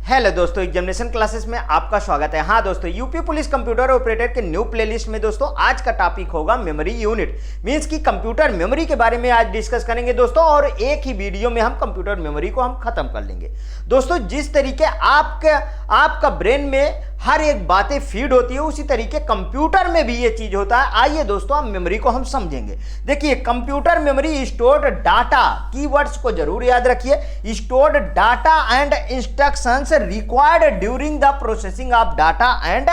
Hello दोस्तों, examination classes में आपका स्वागत है। हाँ दोस्तों, यूपी पुलिस कंप्यूटर ऑपरेटर के न्यू प्लेलिस्ट में दोस्तों आज का टॉपिक होगा मेमोरी यूनिट। मींस की कंप्यूटर मेमोरी के बारे में आज डिस्कस करेंगे दोस्तों, और एक ही वीडियो में हम कंप्यूटर मेमोरी को हम खत्म कर लेंगे। दोस्तों जिस तरीके आपका ब्रेन में हर एक बातें फीड होती है, उसी तरीके कंप्यूटर में भी ये चीज होता है। आइए दोस्तों हम मेमोरी को हम समझेंगे। देखिए, computer memory stored data, keywords को जरूर याद रखिए। Stored data and instructions required during the processing of data and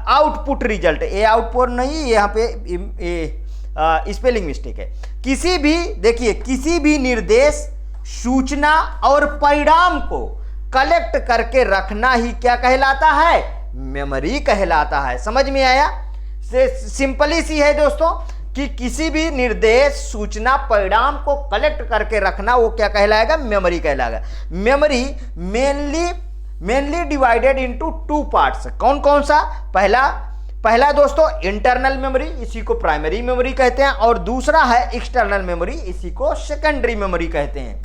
output result. ये आउटपुट नहीं, यहाँ पे स्पेलिंग मिस्टेक है। किसी भी, देखिए, किसी भी निर्देश, सूचना और परिणाम को कलेक्ट करके रखना ही क्या कहलाता है? मेमोरी कहलाता है। समझ में आया? सिंपली सी है दोस्तों कि किसी भी निर्देश, सूचना, परिणाम को कलेक्ट करके रखना वो क्या कहलाएगा? मेमोरी कहलाएगा। Memory mainly divided into two parts. कौन कौन सा? पहला दोस्तों इंटरनल मेमोरी, इसी को प्राइमरी मेमोरी कहते हैं, और दूसरा है एक्सटर्नल मेमोरी, इसी को सेकेंडरी मेमोरी कहते हैं।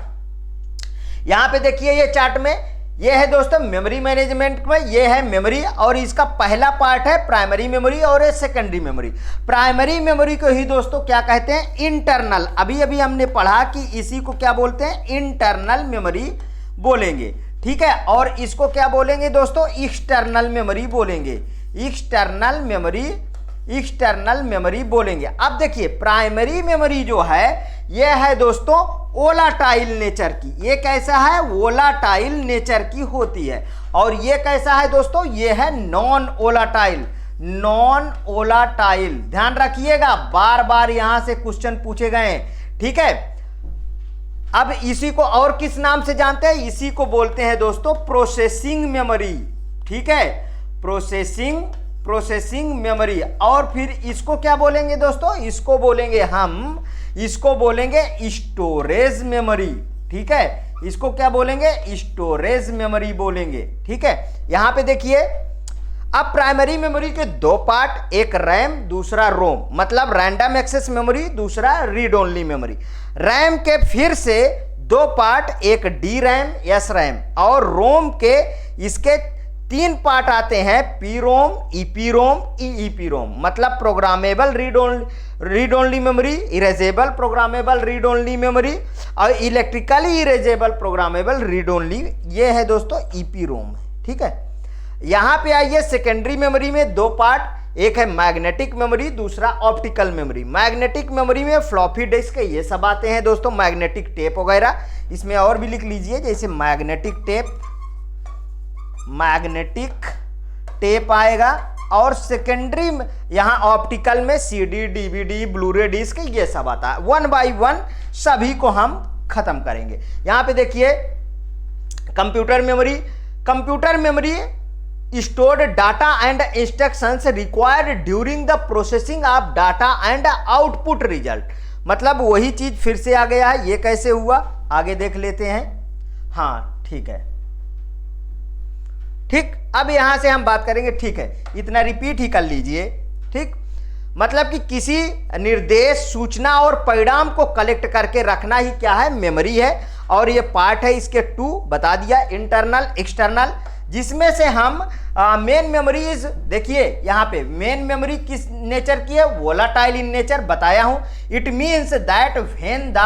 यहां पे देखिए, ये चार्ट में ये है दोस्तों मेमोरी मैनेजमेंट में, ये है मेमोरी, और इसका पहला पार्ट है प्राइमरी मेमोरी और ये सेकेंडरी मेमोरी। प्राइमरी मेमोरी को ही दोस्तों क्या कहते हैं? इंटरनल। अभी हमने पढ़ा कि इसी को क्या बोलते हैं? इंटरनल मेमोरी बोलेंगे, ठीक है। और इसको क्या बोलेंगे दोस्तों? एक्सटर्नल मेमोरी बोलेंगे। एक्सटर्नल मेमोरी बोलेंगे। अब देखिए, प्राइमरी मेमोरी जो है ये है दोस्तों वोलाटाइल नेचर की। ये कैसा है? वोलाटाइल नेचर की होती है। और ये कैसा है दोस्तों? ये है नॉन वोलाटाइल। ध्यान रखिएगा, बार बार यहां से क्वेश्चन पूछे गए हैं, ठीक है। अब इसी को और किस नाम से जानते हैं? इसी को बोलते हैं दोस्तों प्रोसेसिंग मेमोरी, ठीक है। Processing memory. और फिर इसको क्या बोलेंगे दोस्तों? इसको बोलेंगे स्टोरेज मेमोरी, ठीक है। इसको क्या बोलेंगे? स्टोरेज मेमोरी बोलेंगे, ठीक है। यहां पे देखिए, अब प्राइमरी मेमोरी के दो पार्ट, एक रैम, दूसरा रोम, मतलब रैंडम एक्सेस मेमोरी, दूसरा रीड ओनली मेमोरी। रैम के फिर से दो पार्ट, एक डी रैम, एस रैम, और रोम के इसके तीन पार्ट आते हैं, P ROM, EP ROM, EEP ROM. मतलब programmable read only memory, erasable programmable read only memory, और electrically erasable programmable read only. ये है दोस्तों ईपी रोम, ठीक है। यहां पे आइए, सेकेंडरी मेमोरी में दो पार्ट, एक है मैग्नेटिक मेमोरी, दूसरा ऑप्टिकल मेमोरी। मैग्नेटिक मेमोरी में फ्लॉपी डिस्क, ये सब आते हैं दोस्तों, मैग्नेटिक टेप वगैरह। इसमें और भी लिख लीजिए, जैसे मैग्नेटिक टेप आएगा। और सेकेंडरी में यहां ऑप्टिकल में सीडी, डीवीडी, ब्लूरे डिस्क, ये सब आता है। वन बाय वन सभी को हम खत्म करेंगे। यहां पे देखिए, computer memory stored data and instructions required during the processing of data and output result. मतलब वही चीज फिर से आ गया है। ये कैसे हुआ, आगे देख लेते हैं। हाँ ठीक है, ठीक। अब यहां से हम बात करेंगे, ठीक है, इतना रिपीट ही कर लीजिए, ठीक। मतलब कि किसी निर्देश, सूचना और परिणाम को कलेक्ट करके रखना ही क्या है? मेमोरी है। और ये पार्ट है इसके टू, बता दिया, इंटरनल, एक्सटर्नल, जिसमें से हम मेन मेमोरीज, देखिए यहां पे मेन मेमोरी किस नेचर की है? वोलाटाइल इन नेचर, बताया हूं। It means that when the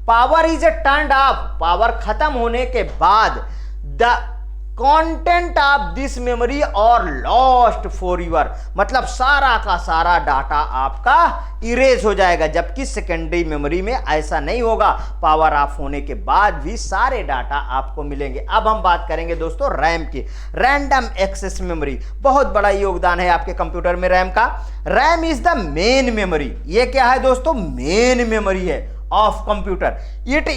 power is turned of, power खत्म होने के बाद, the content of this memory और लॉस्ट फॉर यूर, मतलब सारा का सारा डाटा आपका इरेज हो जाएगा। जबकि सेकेंडरी मेमोरी में ऐसा नहीं होगा, पावर ऑफ होने के बाद भी सारे डाटा आपको मिलेंगे। अब हम बात करेंगे दोस्तों रैम की, रैंडम एक्सेस मेमोरी। बहुत बड़ा योगदान है आपके कंप्यूटर में रैम का। RAM is the main memory. ये क्या है दोस्तों? मेन मेमोरी है of computer. It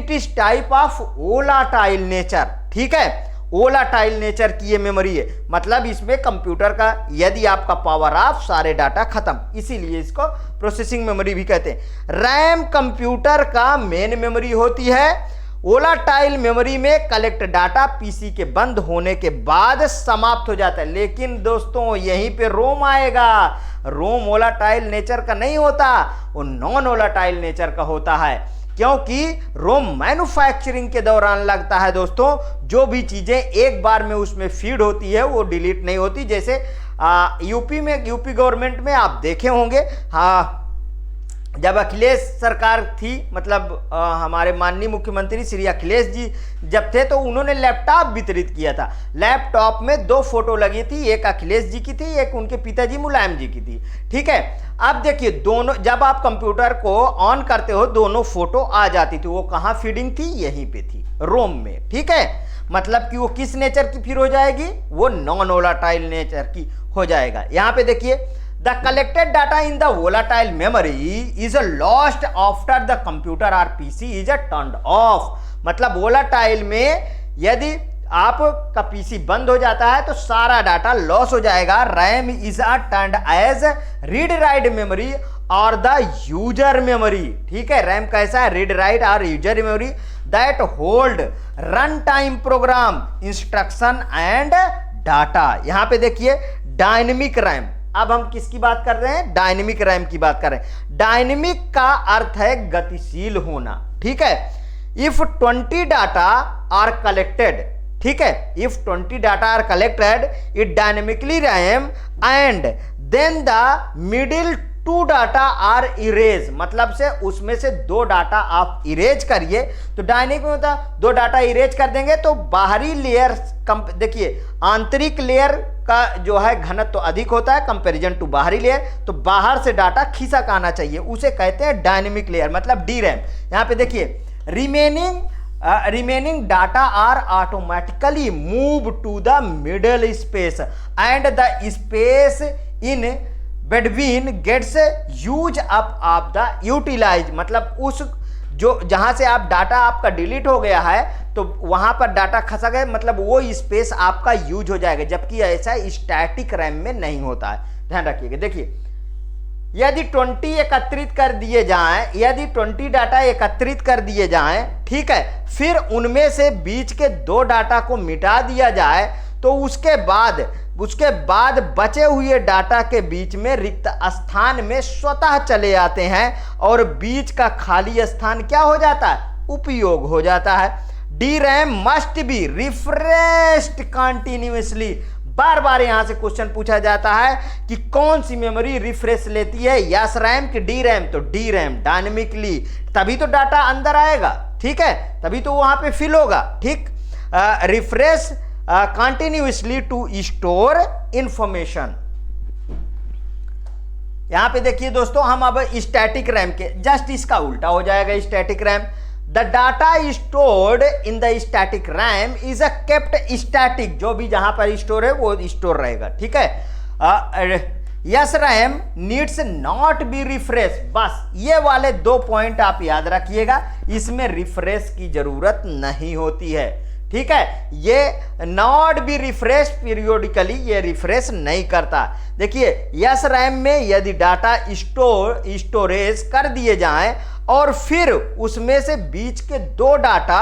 is type of volatile nature, ठीक है। वोलाटाइल नेचर की ये मेमोरी है। मतलब इसमें कंप्यूटर का यदि आपका पावर ऑफ, सारे डाटा खत्म, इसीलिए इसको प्रोसेसिंग मेमोरी भी कहते हैं। रैम कंप्यूटर का मेन मेमोरी होती है। वोलाटाइल मेमोरी में कलेक्ट डाटा पीसी के बंद होने के बाद समाप्त हो जाता है। लेकिन दोस्तों यहीं पे रोम आएगा। रोम वोलाटाइल नेचर का नहीं होता, वो नॉन वोलाटाइल नेचर का होता है। क्योंकि रोम मैन्युफैक्चरिंग के दौरान लगता है दोस्तों। जो भी चीजें एक बार में उसमें फीड होती है वो डिलीट नहीं होती। जैसे यूपी गवर्नमेंट में आप देखे होंगे, हाँ, जब अखिलेश सरकार थी, मतलब हमारे माननीय मुख्यमंत्री श्री अखिलेश जी जब थे, तो उन्होंने लैपटॉप वितरित किया था। लैपटॉप में 2 फोटो लगी थी, एक अखिलेश जी की थी, एक उनके पिताजी मुलायम जी की थी। ठीक है, अब देखिए दोनों, जब आप कंप्यूटर को ऑन करते हो दोनों फोटो आ जाती थी। वो कहाँ फीडिंग थी? यहीं पे थी, रोम में। ठीक है, मतलब कि वो किस नेचर की फिर हो जाएगी? वो नॉन वोलाटाइल नेचर की हो जाएगा। यहां पे देखिए, the collected data in the volatile memory is lost after the computer or PC is turned off. मतलब वोलाटाइल में यदि आपका पीसी बंद हो जाता है तो सारा डाटा लॉस हो जाएगा। RAM is turned as read write memory और द यूजर मेमोरी। ठीक है, रैम कैसा है? रीड राइट और user memory that hold run time program instruction and data. यहां पे देखिए डायनेमिक रैम। अब हम किसकी बात कर रहे हैं? डायनेमिक रैम की बात कर रहे हैं। डायनेमिक का अर्थ है गतिशील होना। ठीक है, इफ 20 डाटा आर कलेक्टेड, ठीक है, if 20 data are collected it dynamically RAM and then the middle 2 data are erase. मतलब से उसमें से 2 डाटा आप इरेज करिए तो डायनेमिक में होता 2 डाटा इरेज कर देंगे तो बाहरी लेयर देखिए आंतरिक लेयर का जो है घनत्व तो अधिक होता है कंपैरिजन टू बाहरी लेयर, तो बाहर से डाटा खिसक आना चाहिए, उसे कहते हैं डायनेमिक लेयर, मतलब डी रैम। यहां पे देखिए remaining data are automatically move to the middle space and the space in between gates use up of the utilize. मतलब उस जो जहां से आप डाटा आपका डिलीट हो गया है तो वहां पर डाटा खसा गया, मतलब वो स्पेस आपका यूज हो जाएगा, जबकि ऐसा स्टैटिक रैम में नहीं होता है। ध्यान रखिएगा। देखिए यदि 20 एकत्रित कर दिए जाएं, यदि 20 डाटा एकत्रित कर दिए जाएं, ठीक है, फिर उनमें से बीच के 2 डाटा को मिटा दिया जाए तो उसके बाद बचे हुए डाटा के बीच में रिक्त स्थान में स्वतः चले आते हैं और बीच का खाली स्थान क्या हो जाता है? उपयोग हो जाता है। D RAM must be refreshed continuously. बार बार यहां से क्वेश्चन पूछा जाता है कि कौन सी मेमोरी रिफ्रेश लेती है, यस रैम की डी रैम? तो डी रैम डायनेमिकली, तभी तो डाटा अंदर आएगा। ठीक है, तभी तो वहां पे फिल होगा। ठीक, refresh continuously to store information. यहां पे देखिए दोस्तों, हम अब स्टैटिक रैम के जस्ट इसका उल्टा हो जाएगा। Static RAM, the data stored in the static RAM is a kept static. जो भी जहां पर स्टोर है वो स्टोर रहेगा। ठीक है, yes RAM needs not be refresh. बस ये वाले 2 पॉइंट आप याद रखिएगा, इसमें रिफ्रेश की जरूरत नहीं होती है। ठीक है, ये नॉट बी रिफ्रेश पीरियोडिकली, ये रिफ्रेश नहीं करता। देखिए यस रैम में यदि डाटा स्टोरेज कर दिए जाएं और फिर उसमें से बीच के 2 डाटा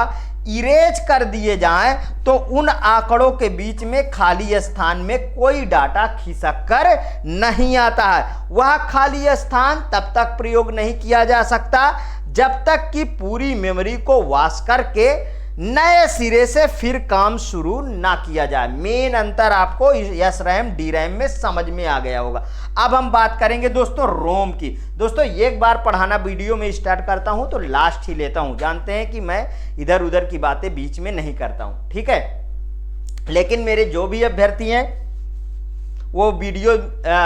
इरेज कर दिए जाएं तो उन आंकड़ों के बीच में खाली स्थान में कोई डाटा खिसक कर नहीं आता है। वह खाली स्थान तब तक प्रयोग नहीं किया जा सकता जब तक कि पूरी मेमोरी को वॉश करके नए सिरे से फिर काम शुरू ना किया जाए। मेन अंतर आपको यस रैम डी रैम में समझ में आ गया होगा। अब हम बात करेंगे दोस्तों रोम की। दोस्तों एक बार पढ़ाना वीडियो में स्टार्ट करता हूं तो लास्ट ही लेता हूं। जानते हैं कि मैं इधर उधर की बातें बीच में नहीं करता हूं, ठीक है। लेकिन मेरे जो भी अभ्यर्थी हैं वो वीडियो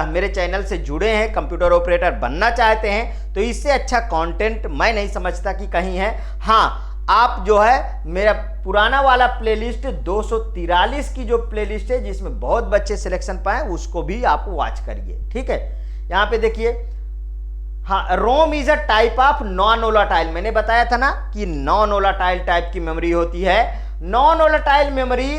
मेरे चैनल से जुड़े हैं, कंप्यूटर ऑपरेटर बनना चाहते हैं, तो इससे अच्छा कंटेंट मैं नहीं समझता कि कहीं है। हाँ, आप जो है मेरा पुराना वाला प्लेलिस्ट 243 की जो प्लेलिस्ट है जिसमें बहुत बच्चे सिलेक्शन पाए, उसको भी आप वॉच करिए। ठीक है, यहां पे देखिए, हाँ, ROM is a type of non volatile. मैंने बताया था ना कि नॉन वोलाटाइल टाइप की मेमोरी होती है। Non volatile memory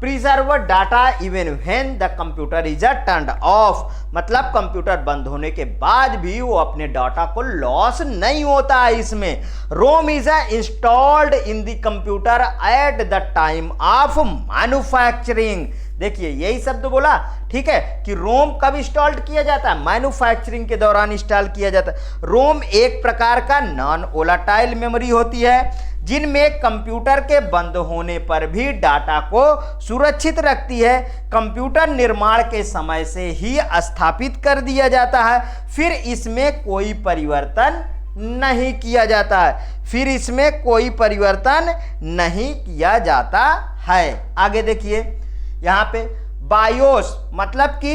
preserve data even when the computer is turned off. मतलब कंप्यूटर बंद होने के बाद भी वो अपने डाटा को लॉस नहीं होता है। इसमें ROM is installed in the computer at the time of manufacturing. देखिए यही शब्द बोला, ठीक है, कि रोम कब इंस्टॉल्ड किया जाता है, मैन्युफैक्चरिंग के दौरान इंस्टॉल किया जाता है। रोम एक प्रकार का नॉन वोलेटाइल मेमोरी होती है जिनमें कंप्यूटर के बंद होने पर भी डाटा को सुरक्षित रखती है। कंप्यूटर निर्माण के समय से ही स्थापित कर दिया जाता है, फिर इसमें कोई परिवर्तन नहीं किया जाता है, फिर इसमें कोई परिवर्तन नहीं किया जाता है। आगे देखिए यहां पे बायोस मतलब कि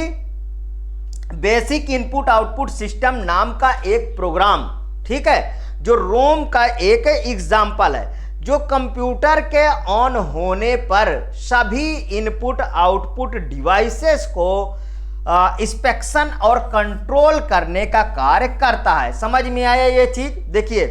बेसिक इनपुट आउटपुट सिस्टम नाम का एक प्रोग्राम, ठीक है, जो रोम का एक एग्जाम्पल है, जो कंप्यूटर के ऑन होने पर सभी इनपुट आउटपुट डिवाइसेस को इंस्पेक्शन और कंट्रोल करने का कार्य करता है। समझ में आया ये चीज? देखिए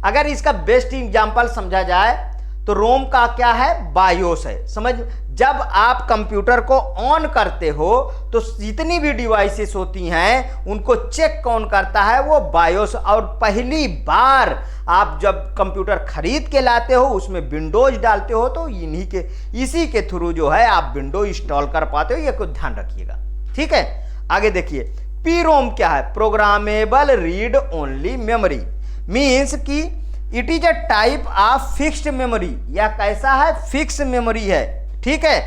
अगर इसका बेस्ट एग्जांपल समझा जाए तो रोम का क्या है, बायोस है। समझ, जब आप कंप्यूटर को ऑन करते हो तो जितनी भी डिवाइसेस होती हैं उनको चेक कौन करता है, वो बायोस। और पहली बार आप जब कंप्यूटर खरीद के लाते हो उसमें विंडोज डालते हो तो इसी के थ्रू जो है आप विंडो इंस्टॉल कर पाते हो, ये कुछ ध्यान रखिएगा, ठीक है। आगे देखिए पी रोम क्या है, programmable read only memory, means कि it is a type of fixed memory, या कैसा है, फिक्स मेमोरी है, ठीक है।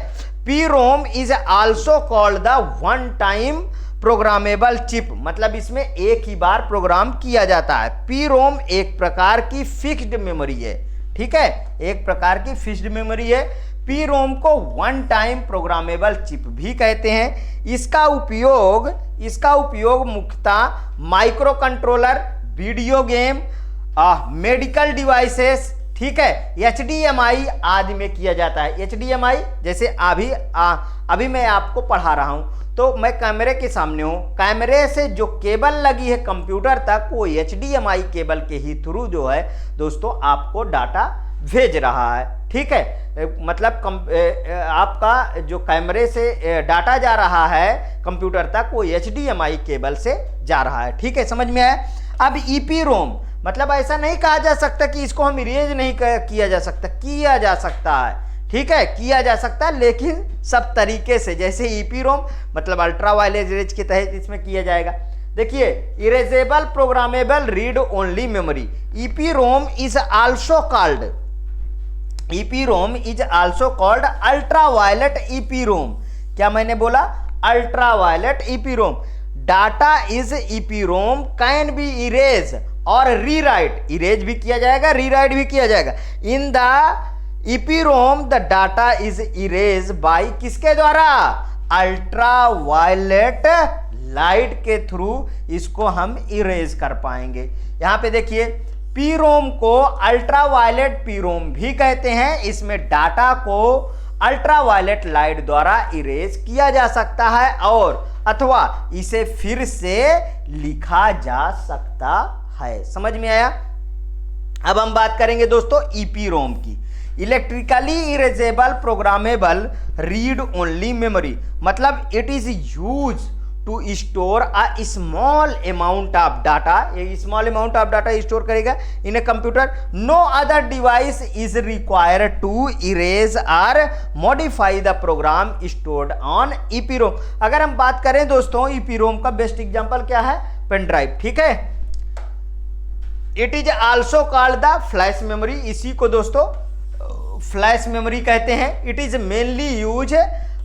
P ROM is also called the one time programmable chip, मतलब इसमें एक ही बार प्रोग्राम किया जाता है। पी रोम एक प्रकार की फिक्स्ड मेमोरी है, ठीक है, एक प्रकार की फिक्स्ड मेमोरी है। पी रोम को वन टाइम प्रोग्रामेबल चिप भी कहते हैं। इसका उपयोग मुख्यतः micro controller, video game, medical devices, ठीक है, HDMI आदि में किया जाता है। HDMI जैसे अभी मैं आपको पढ़ा रहा हूं तो मैं कैमरे के सामने हूं, कैमरे से जो केबल लगी है कंप्यूटर तक वो HDMI केबल के ही थ्रू जो है दोस्तों आपको डाटा भेज रहा है, ठीक है। मतलब आपका जो कैमरे से डाटा जा रहा है कंप्यूटर तक वो HDMI केबल से जा रहा है, ठीक है, समझ में आया। अब ईपी रोम मतलब ऐसा नहीं कहा जा सकता कि इसको हम इरेज नहीं किया जा सकता, किया जा सकता है, ठीक है, किया जा सकता है, लेकिन सब तरीके से। जैसे ईपी रोम मतलब अल्ट्रा वायलेट रेंज के तहत इसमें किया जाएगा। देखिए erasable programmable read only memory, EP ROM is also called ultra violet EP ROM. क्या मैंने बोला, ultra violet EP ROM. Data is EP ROM can be erase और रीराइट, इरेज भी किया जाएगा, रीराइट भी किया जाएगा। In the EP ROM the data is erase by किसके द्वारा, अल्ट्रा वायलेट लाइट के थ्रू इसको हम इरेज कर पाएंगे। यहां पे देखिए पी रोम को अल्ट्रा वायलेट पी रोम भी कहते हैं। इसमें डाटा को अल्ट्रा वायलेट लाइट द्वारा इरेज किया जा सकता है और अथवा इसे फिर से लिखा जा सकता है। समझ में आया? अब हम बात करेंगे दोस्तों ईपी रोम की, electrically erasable programmable read only memory, मतलब it is use to store a small amount of data, ये small amount of data store करेगा in a computer. No other device is required to erase और modify the program stored on EP ROM. अगर हम बात करें दोस्तों EP रोम का best example क्या है, पेन ड्राइव, ठीक है। It is also called the flash memory, इसी को दोस्तों फ्लैश मेमोरी कहते हैं। It is mainly use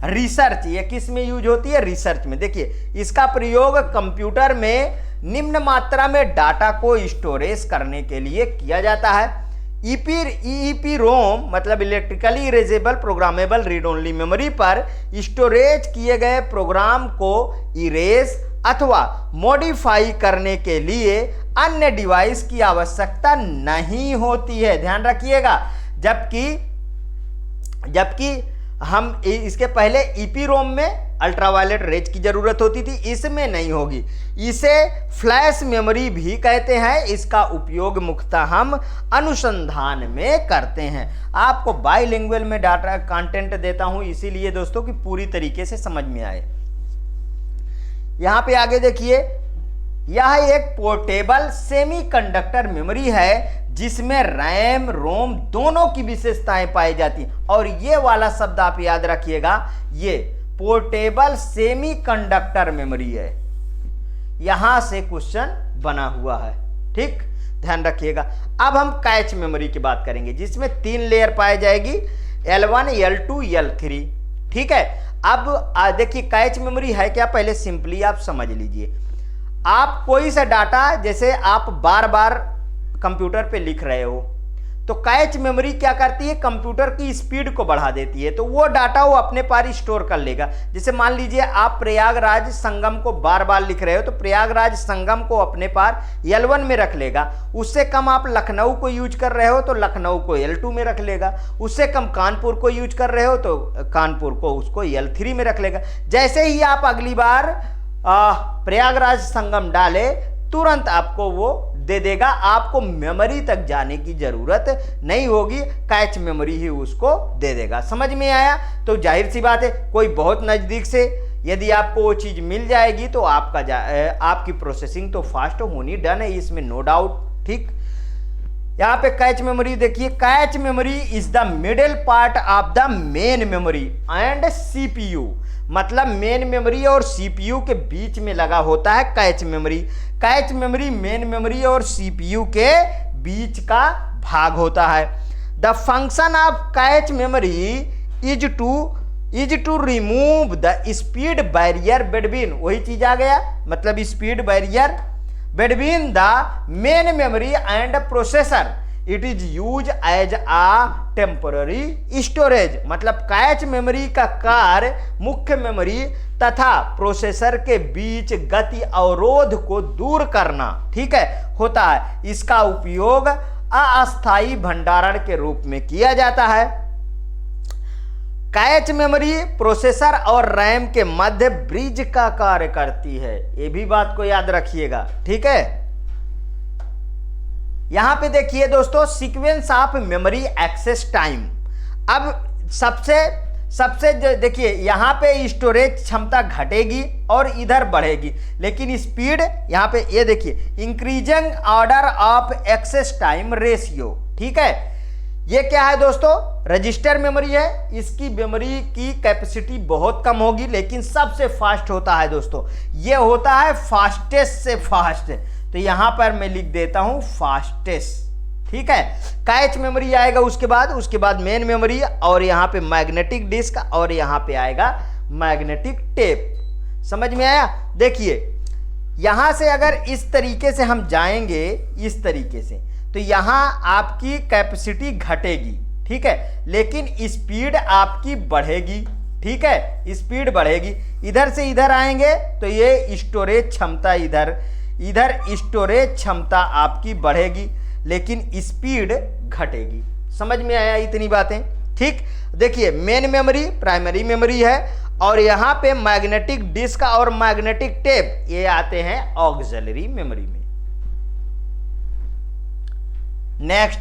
research, ये किस में यूज होती है, रिसर्च में। देखिए इसका प्रयोग कंप्यूटर में निम्न मात्रा में डाटा को स्टोरेज करने के लिए किया जाता है। ईपी रोम मतलब electrically erasable programmable read only memory पर स्टोरेज किए गए प्रोग्राम को इरेज अथवा मॉडिफाई करने के लिए अन्य डिवाइस की आवश्यकता नहीं होती है, ध्यान रखिएगा। जबकि हम इसके पहले ईपी रोम में अल्ट्रावायलेट रेज की जरूरत होती थी, इसमें नहीं होगी। इसे फ्लैश मेमोरी भी कहते हैं। इसका उपयोग मुख्यतः हम अनुसंधान में करते हैं। आपको बाइलिंगुअल में डाटा कंटेंट देता हूं इसीलिए दोस्तों कि पूरी तरीके से समझ में आए। यहां पे आगे देखिए, यह एक पोर्टेबल सेमीकंडक्टर मेमोरी है जिसमें रैम रोम दोनों की विशेषताएं पाई जाती हैं। और ये वाला शब्द आप याद रखिएगा, ये पोर्टेबल सेमीकंडक्टर मेमोरी है। यहां से क्वेश्चन बना हुआ है, ठीक, ध्यान रखिएगा। अब हम कैच मेमोरी की बात करेंगे जिसमें 3 लेयर पाई जाएगी, L1, L2, L3, ठीक है। अब देखिए कैच मेमोरी है क्या, पहले सिंपली आप समझ लीजिए। आप कोई सा डाटा जैसे आप बार बार कंप्यूटर पे लिख रहे हो तो कैच मेमोरी क्या करती है, कंप्यूटर की स्पीड को बढ़ा देती है, तो वो डाटा वो अपने पार स्टोर कर लेगा। जैसे मान लीजिए आप प्रयागराज संगम को बार बार लिख रहे हो तो प्रयागराज संगम को अपने पार L1 में रख लेगा। उससे कम आप लखनऊ को यूज कर रहे हो तो लखनऊ को L2 में रख लेगा। उससे कम कानपुर को यूज कर रहे हो तो कानपुर को उसको L3 में रख लेगा। जैसे ही आप अगली बार प्रयागराज संगम डाले तुरंत आपको वो दे देगा, आपको मेमोरी तक जाने की जरूरत नहीं होगी, कैच मेमोरी ही उसको दे देगा। समझ में आया? तो जाहिर सी बात है कोई बहुत नजदीक से यदि आपको वो चीज मिल जाएगी तो आपकी प्रोसेसिंग तो फास्ट होनी डन है, इसमें नो डाउट, ठीक। यहाँ पे कैच मेमोरी देखिए, cache memory is the middle part of the main memory and CPU, मतलब मेन मेमोरी और सीपीयू के बीच में लगा होता है cache memory. Cache memory main memory और सीपीयू के बीच का भाग होता है। The function of cache memory is to remove the speed barrier between, वही चीज आ गया, मतलब speed barrier between the main memory and processor. It is use as a temporary storage, मतलब कैच मेमोरी का कार्य मुख्य मेमोरी तथा प्रोसेसर के बीच गति अवरोध को दूर करना, ठीक है, होता है। इसका उपयोग अस्थायी भंडारण के रूप में किया जाता है। कैच मेमोरी प्रोसेसर और रैम के मध्य ब्रिज का कार्य करती है, ये भी बात को याद रखिएगा, ठीक है। यहां पे देखिए दोस्तों sequence of memory access time. अब सबसे देखिए यहां पे स्टोरेज क्षमता घटेगी और इधर बढ़ेगी, लेकिन स्पीड यहां पे ये देखिए increasing order of access time ratio, ठीक है। ये क्या है दोस्तों, रजिस्टर मेमोरी है, इसकी मेमोरी की कैपेसिटी बहुत कम होगी लेकिन सबसे फास्ट होता है दोस्तों, ये होता है फास्टेस्ट से फास्ट, तो यहां पर मैं लिख देता हूं फास्टेस्ट, ठीक है। कैच मेमोरी आएगा उसके बाद मेन मेमोरी, और यहां पे मैग्नेटिक डिस्क, और यहां पे आएगा मैग्नेटिक टेप। समझ में आया? देखिए यहां से अगर इस तरीके से हम जाएंगे, इस तरीके से, तो यहां आपकी कैपेसिटी घटेगी, ठीक है, लेकिन स्पीड आपकी बढ़ेगी, ठीक है, स्पीड बढ़ेगी। इधर से इधर आएंगे तो ये स्टोरेज क्षमता इधर स्टोरेज क्षमता आपकी बढ़ेगी लेकिन स्पीड घटेगी। समझ में आया इतनी बातें, ठीक। देखिए मेन मेमोरी प्राइमरी मेमोरी है, और यहां पे मैग्नेटिक डिस्क और मैग्नेटिक टेप ये आते हैं ऑक्सिलरी मेमोरी में। नेक्स्ट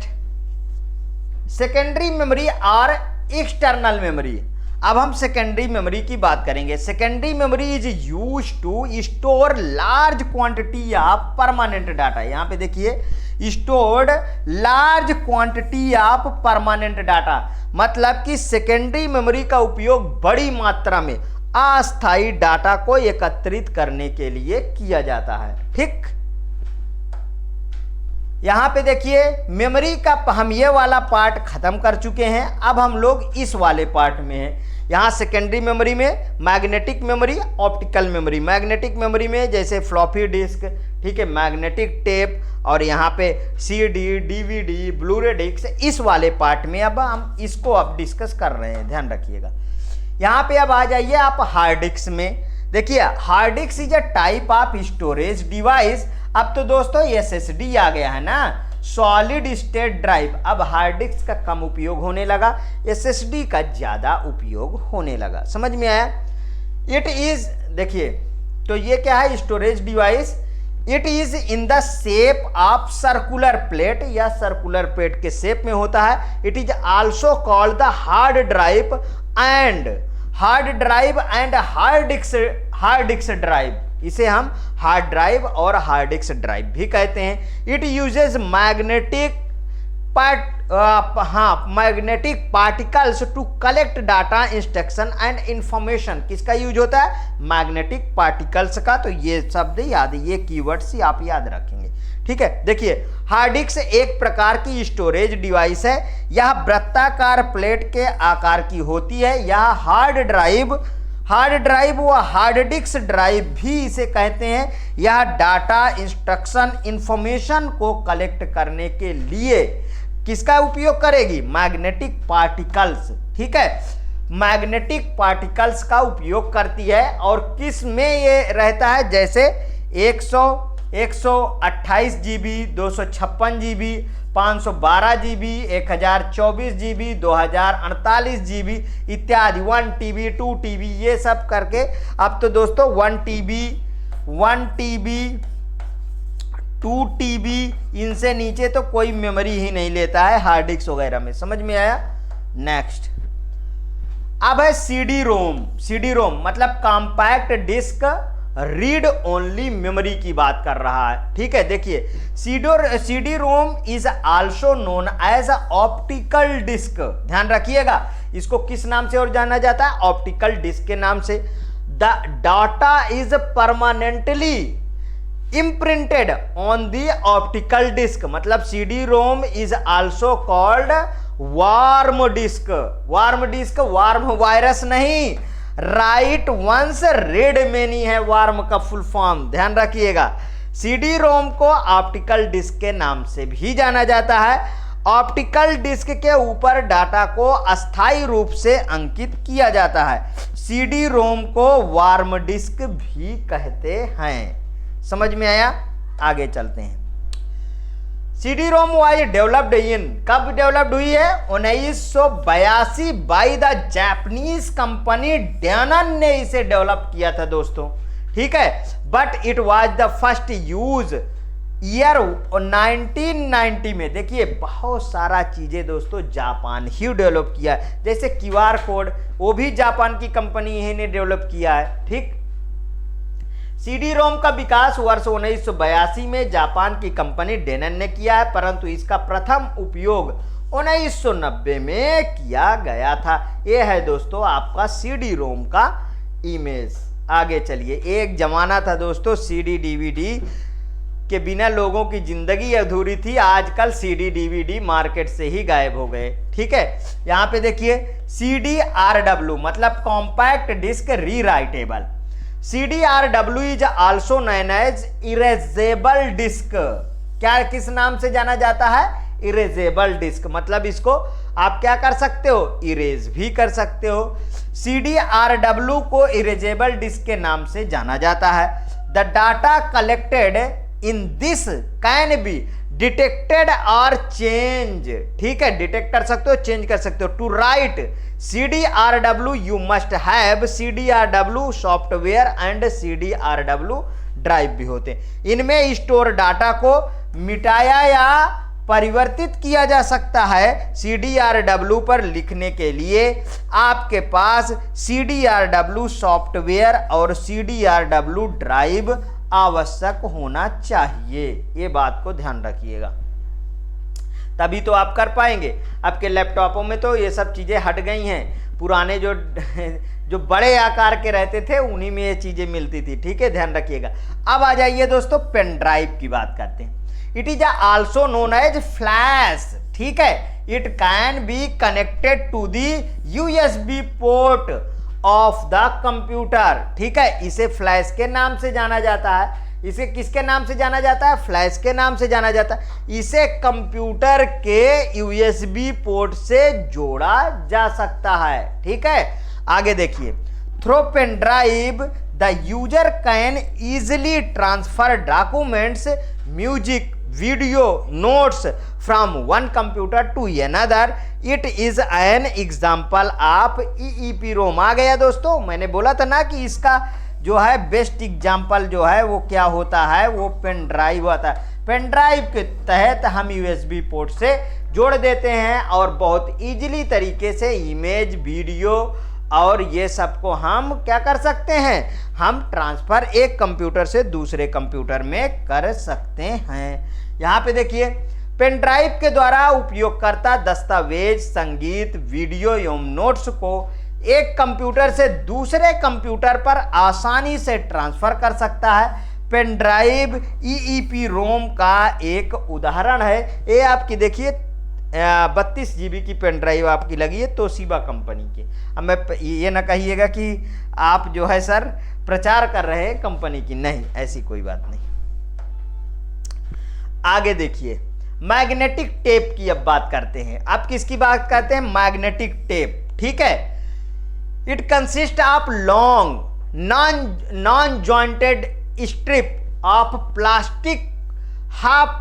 सेकेंडरी मेमोरी और एक्सटर्नल मेमोरी। अब हम सेकेंडरी मेमोरी की बात करेंगे। Secondary memory is use to store large quantity of permanent data. यहां पे देखिए stored large quantity of permanent data, मतलब कि सेकेंडरी मेमोरी का उपयोग बड़ी मात्रा में अस्थायी डाटा को एकत्रित करने के लिए किया जाता है, ठीक। यहां पे देखिए मेमोरी का हम ये वाला पार्ट खत्म कर चुके हैं, अब हम लोग इस वाले पार्ट में हैं। यहां सेकेंडरी मेमोरी में magnetic memory, optical memory. Magnetic memory में जैसे फ्लॉपी डिस्क, ठीक है, मैग्नेटिक टेप, और यहाँ पे सीडी, डीवीडी, ब्लूरे डिस्क, इस वाले पार्ट में अब हम इसको अब डिस्कस कर रहे हैं, ध्यान रखिएगा। यहाँ पे अब आ जाइए आप हार्ड डिस्क में। देखिए hard disk is a type of storage device. अब तो दोस्तों एसएसडी आ गया है ना, सॉलिड स्टेट ड्राइव। अब हार्ड डिस्क का कम उपयोग होने लगा, एसएसडी का ज्यादा उपयोग होने लगा। समझ में आया? इट इज, देखिए तो ये क्या है, storage device. It is in the shape of circular plate, या सर्कुलर प्लेट के शेप में होता है। It is also called the hard drive and hard disk drive. इसे हम हार्ड ड्राइव और हार्ड डिस्क ड्राइव भी कहते हैं। इट यूजेस मैग्नेटिक हाँ, magnetic particles to collect data, instruction and information. किसका यूज होता है? मैग्नेटिक पार्टिकल्स का। तो ये शब्द याद, ये कीवर्ड्स ही आप याद रखेंगे, ठीक है। देखिए, हार्ड डिस्क एक प्रकार की स्टोरेज डिवाइस है। यह वृत्ताकार प्लेट के आकार की होती है। यह हार्ड ड्राइव व हार्ड डिस्क ड्राइव भी इसे कहते हैं। यह डाटा, इंस्ट्रक्शन, इंफॉर्मेशन को कलेक्ट करने के लिए किसका उपयोग करेगी? मैग्नेटिक पार्टिकल्स, ठीक है। मैग्नेटिक पार्टिकल्स का उपयोग करती है। और किस में ये रहता है? जैसे 128 GB, 256 GB, 512 GB, 1024 GB, 2048 GB इत्यादि, 1 TB, 2 TB, ये सब करके अब तो दोस्तों 1 TB, 2 TB, इनसे नीचे तो कोई मेमोरी ही नहीं लेता है हार्ड डिस्क वगैरह में। समझ में आया? नेक्स्ट अब है CD रोम। CD रोम मतलब compact disk read only memory की बात कर रहा है, ठीक है। देखिए, CD ROM is also known as optical disk. ध्यान रखिएगा, इसको किस नाम से और जाना जाता है? ऑप्टिकल डिस्क के नाम से। The data is permanently imprinted on the optical disk. मतलब CD ROM is also called WORM disk. WORM disk, worm virus नहीं, राइट वंस रेड मेनी है वार्म का फुल फॉर्म, ध्यान रखिएगा। CD रोम को ऑप्टिकल डिस्क के नाम से भी जाना जाता है। ऑप्टिकल डिस्क के ऊपर डाटा को अस्थायी रूप से अंकित किया जाता है। CD रोम को वार्म डिस्क भी कहते हैं। समझ में आया? आगे चलते हैं। CD ROM was developed in, कब डेवलप्ड हुई है? 1982 बाय द जापानीज कंपनी डैनन ने इसे डेवलप किया था दोस्तों, ठीक है। But it was the first use year 1990 में। देखिए, बहुत सारा चीजें दोस्तों जापान ही डेवलप किया है। जैसे QR कोड, वो भी जापान की कंपनी ही ने डेवलप किया है, ठीक। CD रोम का विकास वर्ष 1982 में जापान की कंपनी डैनन ने किया है, परंतु इसका प्रथम उपयोग 1990 में किया गया था। यह है दोस्तों आपका CD रोम का इमेज। आगे चलिए। एक जमाना था दोस्तों CD DVD के बिना लोगों की जिंदगी अधूरी थी। आजकल CD DVD मार्केट से ही गायब हो गए, ठीक है। यहां पे देखिए, CDRW मतलब compact disk rewritable. CDRW is also known as erasable disk. क्या, किस नाम से जाना जाता है? Erasable disk. मतलब इसको आप क्या कर सकते हो? इरेज भी कर सकते हो। CDRW को इरेजेबल डिस्क के नाम से जाना जाता है। The data collected in this can be detected और चेंज, ठीक है। डिटेक्ट कर सकते हो, चेंज कर सकते हो। To write CDRW you must have CDRW software and CDRW drive भी होते हैं। इनमें स्टोर डाटा को मिटाया या परिवर्तित किया जा सकता है। CDRW पर लिखने के लिए आपके पास CDRW सॉफ्टवेयर और CDRW ड्राइव आवश्यक होना चाहिए। ये बात को ध्यान रखिएगा, तभी तो आप कर पाएंगे। आपके लैपटॉपों में तो ये सब चीज़ें हट गई हैं। पुराने जो बड़े आकार के रहते थे उन्हीं में ये चीज़ें मिलती थी, ठीक है। ध्यान रखिएगा। अब आ जाइए दोस्तों, पेन ड्राइव की बात करते हैं। It is also known as flash, ठीक है। It can be connected to the USB port of the computer, ठीक है। इसे फ्लैश के नाम से जाना जाता है। इसे किसके नाम से जाना जाता है? फ्लैश के नाम से जाना जाता है। इसे कंप्यूटर के USB पोर्ट से जोड़ा जा सकता है, ठीक है। आगे देखिए, through pen drive the user can easily transfer documents, music, video, notes from one computer to another. It is an example of EEPROM। आ गया दोस्तों, मैंने बोला था ना कि इसका जो है बेस्ट एग्जाम्पल जो है वो क्या होता है? वो पेन ड्राइव होता है। पेन ड्राइव के तहत हम USB पोर्ट से जोड़ देते हैं और बहुत इजीली तरीके से इमेज, वीडियो और ये सब को हम क्या कर सकते हैं? हम ट्रांसफर एक कंप्यूटर से दूसरे कंप्यूटर में कर सकते हैं। यहाँ पे देखिए, पेन ड्राइव के द्वारा उपयोगकर्ता दस्तावेज, संगीत, वीडियो एवं नोट्स को एक कंप्यूटर से दूसरे कंप्यूटर पर आसानी से ट्रांसफर कर सकता है। पेन ड्राइव EEPROM का एक उदाहरण है। ये आपकी देखिए 32 GB की पेन ड्राइव आपकी लगी है तोशिबा कंपनी की। अब मैं ये ना कहिएगा कि आप जो है सर प्रचार कर रहे हैं कंपनी की, नहीं, ऐसी कोई बात नहीं। आगे देखिए, मैग्नेटिक टेप की अब बात करते हैं। आप किसकी बात करते हैं? मैग्नेटिक टेप, ठीक है। It consist of long non jointed strip of plastic half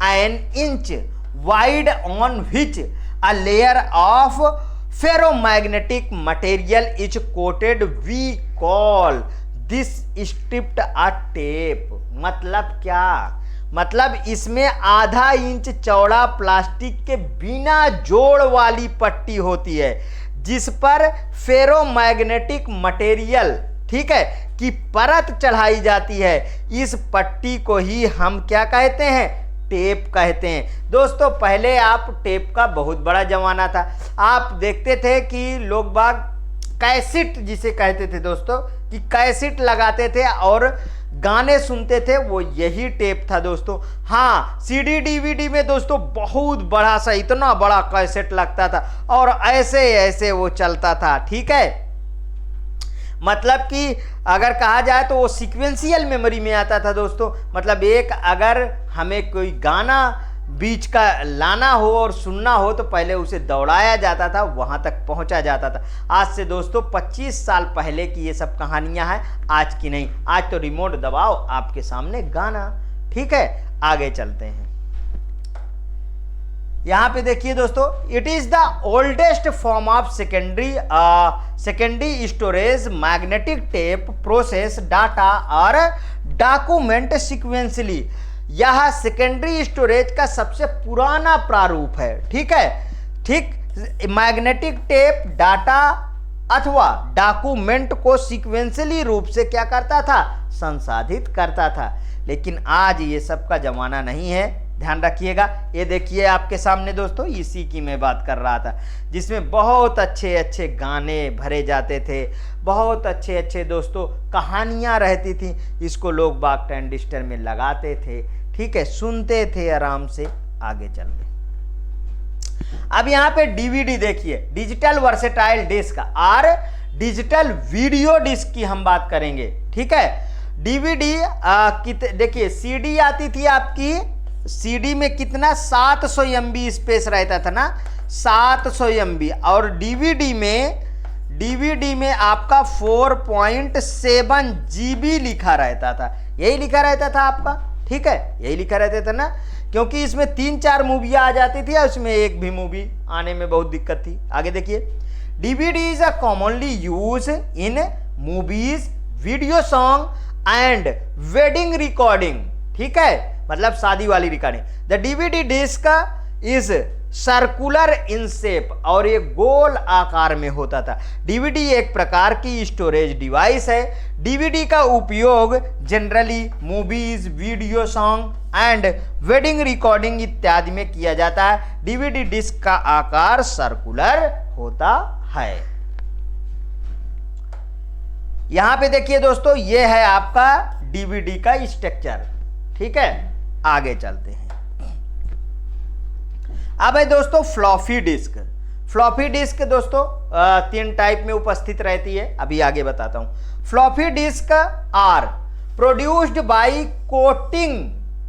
an inch wide on which a layer of ferromagnetic material is coated. We call this strip a tape. मतलब क्या? मतलब इसमें आधा इंच चौड़ा plastic के बिना जोड़ वाली पट्टी होती है जिस पर फेरोमैग्नेटिक मटेरियल, ठीक है, की परत चढ़ाई जाती है। इस पट्टी को ही हम क्या कहते हैं? टेप कहते हैं। दोस्तों पहले आप टेप का बहुत बड़ा जमाना था। आप देखते थे कि लोग बाग कैसेट जिसे कहते थे दोस्तों, कि कैसेट लगाते थे और गाने सुनते थे, वो यही टेप था दोस्तों। हाँ, CD DVD में दोस्तों बहुत बड़ा सा, इतना बड़ा कैसेट लगता था और ऐसे ऐसे वो चलता था, ठीक है। मतलब कि अगर कहा जाए तो वो सीक्वेंशियल मेमोरी में आता था दोस्तों। मतलब एक अगर हमें कोई गाना बीच का लाना हो और सुनना हो तो पहले उसे दौड़ाया जाता था, वहां तक पहुंचा जाता था। आज से दोस्तों 25 साल पहले की ये सब कहानियां हैं, आज की नहीं। आज तो रिमोट दबाओ, आपके सामने गाना, ठीक है। आगे चलते हैं। यहां पे देखिए दोस्तों, it is the oldest form of secondary storage magnetic tape process data और डॉक्यूमेंट सिक्वेंसली। यह सेकेंडरी स्टोरेज का सबसे पुराना प्रारूप है, ठीक है। ठीक, मैग्नेटिक टेप डाटा अथवा डॉक्यूमेंट को सीक्वेंशियली रूप से क्या करता था? संसाधित करता था। लेकिन आज ये सब का जमाना नहीं है, ध्यान रखिएगा। ये देखिए आपके सामने दोस्तों, इसी की मैं बात कर रहा था, जिसमें बहुत अच्छे अच्छे गाने भरे जाते थे, बहुत अच्छे अच्छे दोस्तों कहानियां रहती थी। इसको लोग बाग ट्रांजिस्टर में लगाते थे, ठीक है, सुनते थे आराम से। आगे चल रहे, अब यहाँ पे DVD देखिए, डिजिटल वर्सेटाइल डिस्क और डिजिटल वीडियो डिस्क की हम बात करेंगे, ठीक है। DVD देखिए, CD आती थी आपकी, CD में कितना 700 MB स्पेस रहता था ना, 700 MB। और DVD में आपका 4.7 GB लिखा रहता था। यही लिखा रहता था आपका, ठीक है, यही लिखा रहता था ना, क्योंकि इसमें 3-4 मूवियाँ आ जाती थी और उसमें एक भी मूवी आने में बहुत दिक्कत थी। आगे देखिए, DVD is a commonly use in movies, video song and wedding recording, ठीक है, मतलब शादी वाली recording. The DVD disk is circular in shape, और ये गोल आकार में होता था। DVD एक प्रकार की स्टोरेज डिवाइस है। DVD का उपयोग generally movies, video song and wedding recording इत्यादि में किया जाता है। DVD डिस्क का आकार सर्कुलर होता है। यहां पे देखिए दोस्तों, ये है आपका DVD का स्ट्रक्चर, ठीक है। आगे चलते हैं। अब है दोस्तों फ्लॉपी डिस्क। फ्लॉपी डिस्क दोस्तों 3 टाइप में उपस्थित रहती है, अभी आगे बताता हूं। Floppy disk are produced by coating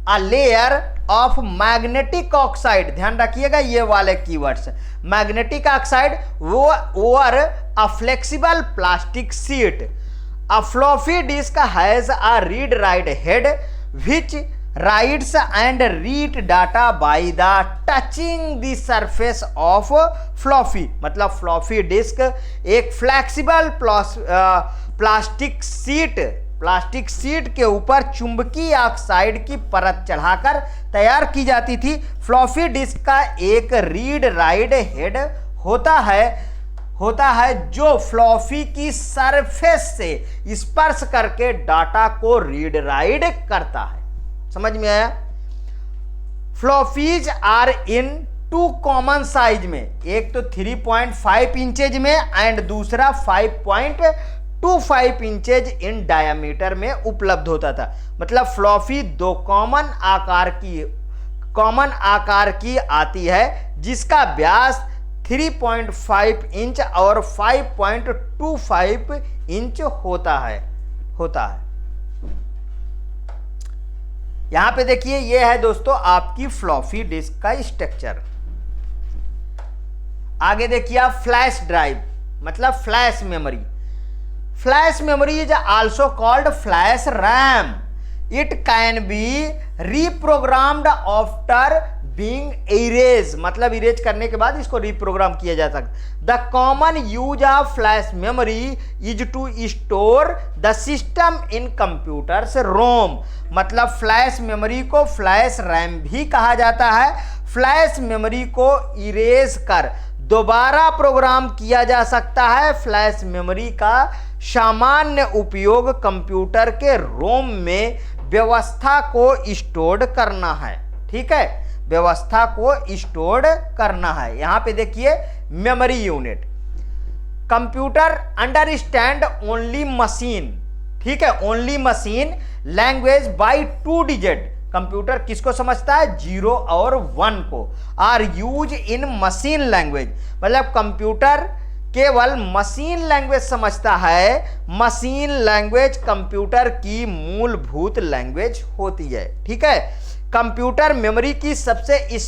a layer of magnetic oxide, ध्यान रखिएगा ये वाले keywords, magnetic oxide over a flexible plastic sheet. A floppy disk has a read write head which writes and read data by the touching the surface of floppy। मतलब floppy disk एक flexible plastic sheet के ऊपर चुंबकीय oxide की परत चढ़ाकर तैयार की जाती थी। फ्लॉपी डिस्क का एक रीड राइट हेड होता है जो फ्लॉपी की सरफेस से स्पर्श करके डाटा को रीड राइट करता है। समझ में आया? Floppies are in two common size में, एक तो 3.5 इंचेज में एंड दूसरा 5.25 इंचेज इन डायमीटर में उपलब्ध होता था। मतलब फ्लॉपी दो कॉमन आकार की आती है जिसका व्यास 3.5 इंच और 5.25 इंच होता है। यहां पे देखिए, ये है दोस्तों आपकी फ्लॉपी डिस्क का स्ट्रक्चर। आगे देखिए आप फ्लैश ड्राइव, मतलब flash memory. Flash memory is also called flash RAM. It can be reprogrammed after being erase, मतलब इरेज करने के बाद इसको रीप्रोग्राम किया जा सकता। The common use of flash memory is to store the system in computers ROM. मतलब flash memory को फ्लैश रैम भी कहा जाता है। फ्लैश मेमोरी को इरेज कर दोबारा प्रोग्राम किया जा सकता है। फ्लैश मेमोरी का सामान्य उपयोग कंप्यूटर के रोम में व्यवस्था को स्टोर करना है। ठीक है, व्यवस्था को स्टोर करना है। यहां पे देखिए memory unit, computer understand only machine. ठीक है, only machine language by 2 digit. Computer किसको समझता है? 0 और 1 को। Are use in machine language, मतलब कंप्यूटर केवल मशीन लैंग्वेज समझता है। मशीन लैंग्वेज कंप्यूटर की मूलभूत लैंग्वेज होती है। ठीक है, कंप्यूटर मेमोरी की सबसे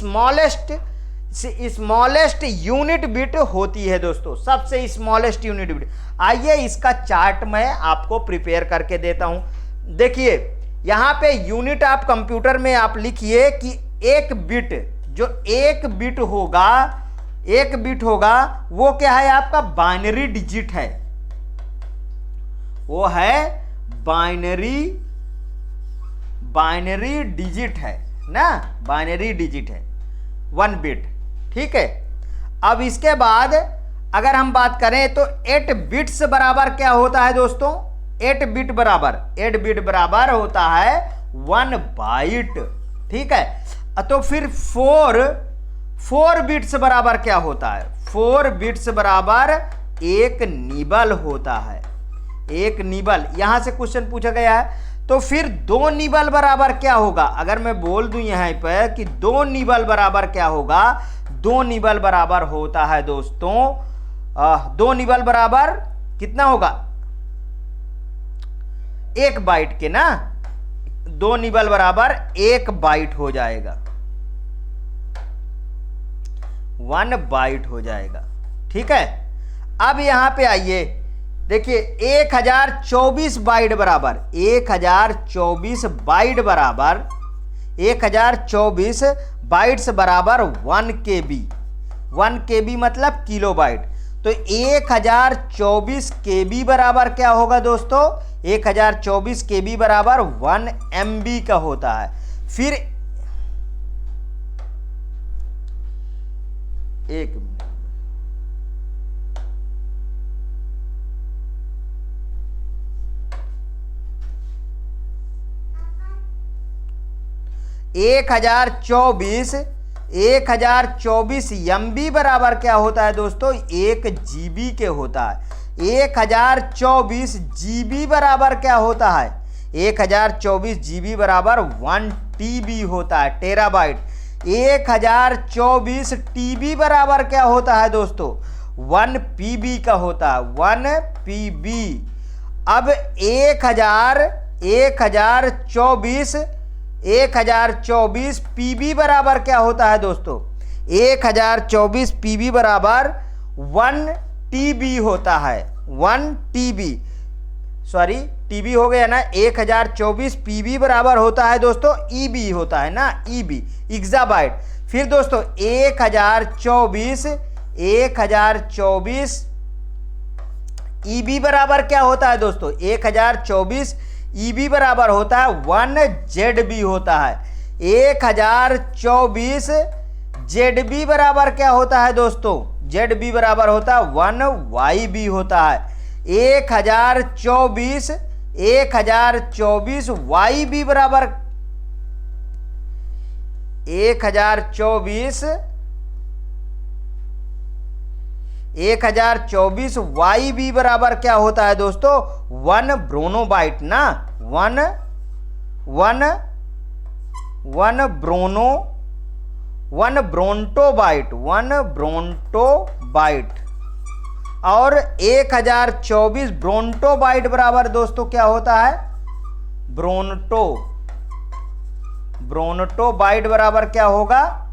स्मॉलेस्ट यूनिट बिट होती है दोस्तों, सबसे स्मॉलेस्ट यूनिट बिट। आइए इसका चार्ट मैं आपको प्रिपेयर करके देता हूं। देखिए यहां पे यूनिट ऑफ कंप्यूटर में आप लिखिए कि एक बिट, जो एक बिट होगा वो क्या है? आपका बाइनरी डिजिट है, वो है बाइनरी डिजिट है ना, बाइनरी डिजिट है 1 बिट। ठीक है, अब इसके बाद अगर हम बात करें तो 8 बिट्स बराबर क्या होता है दोस्तों? 8 बिट बराबर होता है 1 बाइट। ठीक है, तो फिर 4 बिट्स बराबर क्या होता है? 4 बिट्स बराबर 1 निबल होता है। 1 निबल, यहां से क्वेश्चन पूछा गया है। तो फिर 2 निबल बराबर क्या होगा? अगर मैं बोल दूं यहां पर कि 2 निबल बराबर क्या होगा? 2 निबल बराबर होता है दोस्तों 2 निबल बराबर कितना होगा? 1 बाइट के ना। 2 निबल बराबर 1 बाइट हो जाएगा, 1 बाइट हो जाएगा। ठीक है, अब यहां पे आइए, देखिए 1024 बाइट बराबर 1024 बाइट बराबर 1024 बाइट्स बराबर 1 KB। 1 KB मतलब किलो बाइट। तो 1024 KB बराबर क्या होगा दोस्तों? 1024 KB बराबर 1 MB का होता है। फिर एक मिनट, 1024 MB बराबर क्या होता है दोस्तों? 1 GB के होता है। 1024 GB बराबर क्या होता है? 1024 GB बराबर 1 TB होता है, टेराबाइट। 1024 TB बराबर क्या होता है दोस्तों? 1 PB का होता है, 1 PB। अब 1024 PB बराबर क्या होता है दोस्तों? 1024 PB बराबर 1 TB होता है, 1 TB, सॉरी TB हो गया ना। 1024 PB बराबर होता है दोस्तों EB होता है ना, EB, एक्साबाइट। फिर दोस्तों 1024 EB बराबर क्या होता है दोस्तों? 1024 EB बराबर होता है 1 ZB होता है। 1024 ZB बराबर क्या होता है दोस्तों? ZB बराबर होता है 1 YB होता है। 1024 YB बराबर 1024 YB बराबर क्या होता है दोस्तों, 1 ब्रोनोबाइट ना, वन ब्रोंटोबाइट और 1024 ब्रोंटोबाइट बराबर दोस्तों क्या होता है, ब्रोनटोबाइट बराबर क्या होगा,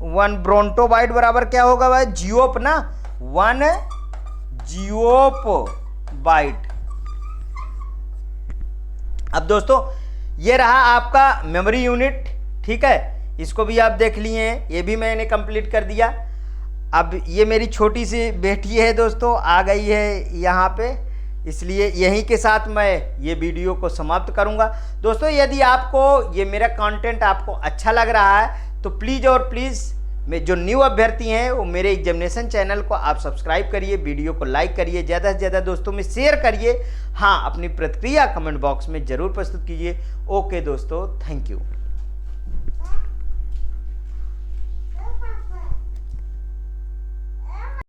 1 ब्रोंटोबाइट बराबर क्या होगा भाई, जियोप ना, 1 जियोप बाइट। अब दोस्तों ये रहा आपका मेमोरी यूनिट, ठीक है, इसको भी आप देख लिए हैं, ये भी मैंने कंप्लीट कर दिया। अब ये मेरी छोटी सी बेटी है दोस्तों, आ गई है यहाँ पे, इसलिए यहीं के साथ मैं ये वीडियो को समाप्त करूँगा। दोस्तों यदि आपको ये मेरा कंटेंट आपको अच्छा लग रहा है तो प्लीज़ और प्लीज़ में जो न्यू अभ्यर्थी हैं वो मेरे एग्जामिनेशन चैनल को आप सब्सक्राइब करिए, वीडियो को लाइक करिए, ज़्यादा से ज़्यादा दोस्तों में शेयर करिए। हाँ, अपनी प्रतिक्रिया कमेंट बॉक्स में ज़रूर प्रस्तुत कीजिए। ओके दोस्तों, थैंक यू।